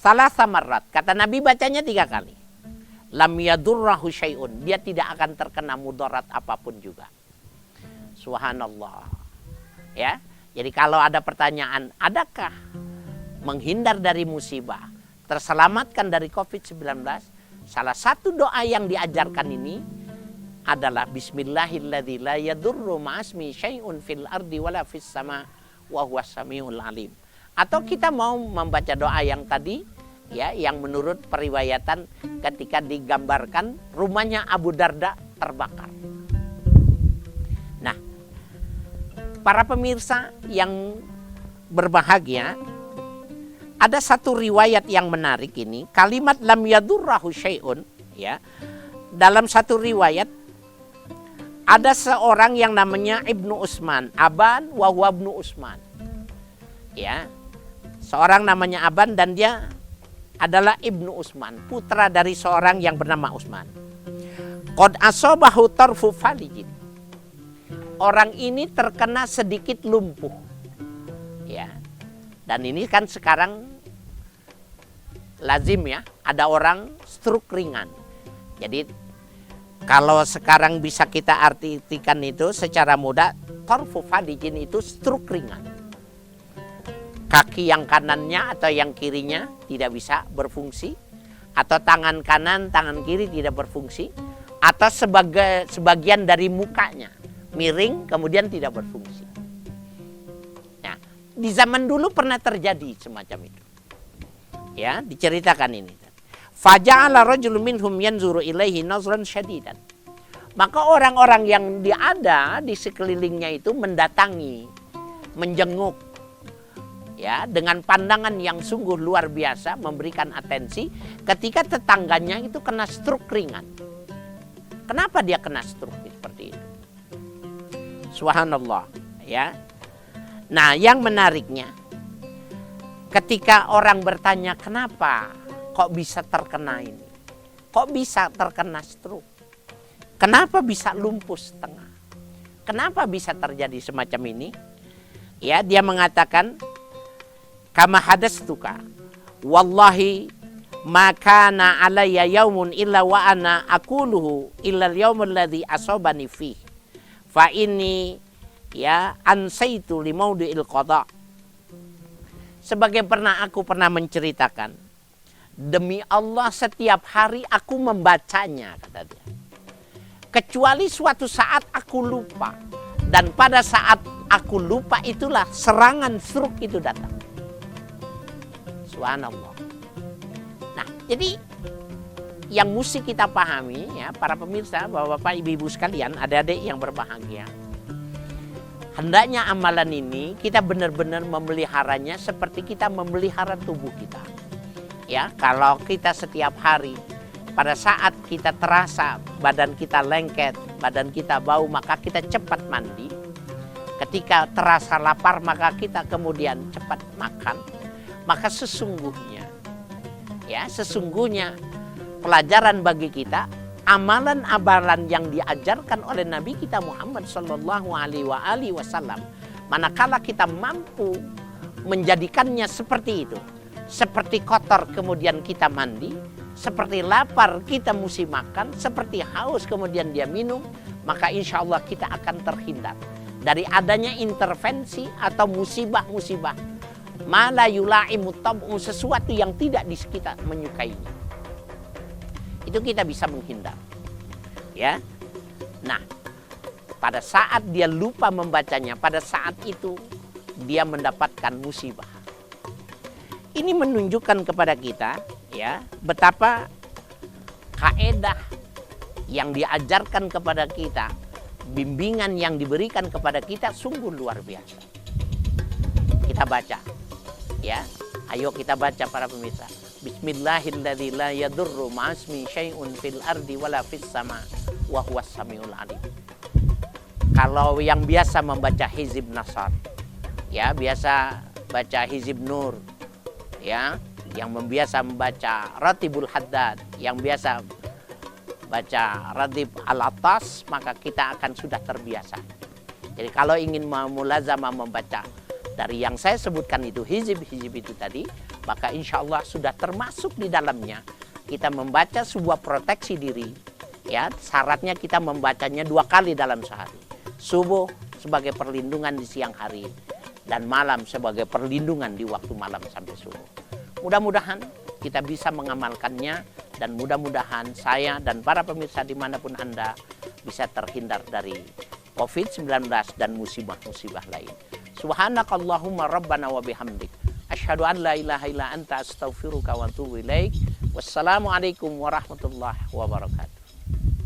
Salah samarat, kata Nabi bacanya 3 kali. Lam yadurrahu syai'un, dia tidak akan terkena mudarat apapun juga. Subhanallah. Ya. Jadi kalau ada pertanyaan, adakah menghindar dari musibah, terselamatkan dari COVID-19? Salah satu doa yang diajarkan ini adalah Bismillahilladzi la yadurru ma'asmi syai'un fil ardi wala fis sama wa huwas samiul alim. Atau kita mau membaca doa yang tadi, ya, yang menurut periwayatan ketika digambarkan rumahnya Abu Darda terbakar. Nah, para pemirsa yang berbahagia, ada satu riwayat yang menarik ini, kalimat lam yadurrahu syai'un, ya. Dalam satu riwayat ada seorang yang namanya Ibnu Utsman, Aban wa huwa Ibnu Utsman. Ya. Seorang namanya Aban dan dia adalah Ibnu Utsman, putra dari seorang yang bernama Utsman. Qad asabahu tarfu falijin. Orang ini terkena sedikit lumpuh. Ya. Dan ini kan sekarang lazim ya, ada orang stroke ringan. Jadi kalau sekarang bisa kita artikan itu secara mudah, tarfu falijin itu stroke ringan. Kaki yang kanannya atau yang kirinya tidak bisa berfungsi, atau tangan kanan, tangan kiri tidak berfungsi, atau sebagian dari mukanya miring kemudian tidak berfungsi. Nah, di zaman dulu pernah terjadi semacam itu. Ya, diceritakan ini. Faja'ala rajulun minhum yanzuru ilaihi nazran syadidan. Maka orang-orang yang ada di sekelilingnya itu mendatangi, menjenguk, ya, dengan pandangan yang sungguh luar biasa, memberikan atensi ketika tetangganya itu kena stroke ringan. Kenapa dia kena stroke seperti itu? Subhanallah, ya. Nah, yang menariknya, ketika orang bertanya kenapa kok bisa terkena ini, kok bisa terkena stroke, kenapa bisa lumpuh setengah, kenapa bisa terjadi semacam ini, ya, dia mengatakan kama hadastuka wallahi makana alayya yaumun illa wa ana aquluhu illa al-yaumul ladzi asabani fihi fa ini, ya, ansaitu li maudi'il qada. Sebagai aku pernah menceritakan, demi Allah setiap hari aku membacanya, kata dia. Kecuali suatu saat aku lupa, dan pada saat aku lupa itulah serangan stroke itu datang. Subhanallah. Nah, jadi yang mesti kita pahami, ya, para pemirsa, bapak-bapak, ibu-ibu sekalian, adik-adik yang berbahagia, hendaknya amalan ini kita benar-benar memeliharanya seperti kita memelihara tubuh kita. Ya, kalau kita setiap hari pada saat kita terasa badan kita lengket, badan kita bau, maka kita cepat mandi. Ketika terasa lapar, maka kita kemudian cepat makan. Maka sesungguhnya, ya, sesungguhnya pelajaran bagi kita, amalan-amalan yang diajarkan oleh Nabi kita Muhammad Sallallahu Alaihi Wasallam, manakala kita mampu menjadikannya seperti itu, seperti kotor kemudian kita mandi, seperti lapar kita mesti makan, seperti haus kemudian dia minum, maka insya Allah kita akan terhindar dari adanya intervensi atau musibah-musibah mala yula'imu tab'u, sesuatu yang tidak kita menyukainya. Itu kita bisa menghindar, ya. Nah, pada saat dia lupa membacanya, pada saat itu dia mendapatkan musibah. Ini menunjukkan kepada kita, ya, betapa kaedah yang diajarkan kepada kita, bimbingan yang diberikan kepada kita sungguh luar biasa. Kita baca, ya. Ayo kita baca para pemirsa. Bismillahilladzi la yadurru ma'asmi syai'un fil ardi wala fis sama wa huwas samiul alim. Kalau yang biasa membaca Hizib Nasr, ya, biasa baca Hizib Nur, ya, yang biasa membaca Ratibul Haddad, yang biasa baca Ratib Al-Atas, maka kita akan sudah terbiasa. Jadi kalau ingin mulazamah membaca dari yang saya sebutkan itu, hizib-hizib itu tadi, maka insya Allah sudah termasuk di dalamnya kita membaca sebuah proteksi diri. Ya, syaratnya kita membacanya 2 kali dalam sehari. Subuh sebagai perlindungan di siang hari dan malam sebagai perlindungan di waktu malam sampai subuh. Mudah-mudahan kita bisa mengamalkannya dan mudah-mudahan saya dan para pemirsa dimanapun Anda bisa terhindar dari COVID-19 dan musibah-musibah lain. Subhanakallahumma rabbana wa bihamdik. Asyhadu an la ilaha illa anta astaghfiruka wa atubu ilaik. Wassalamualaikum warahmatullahi wabarakatuh.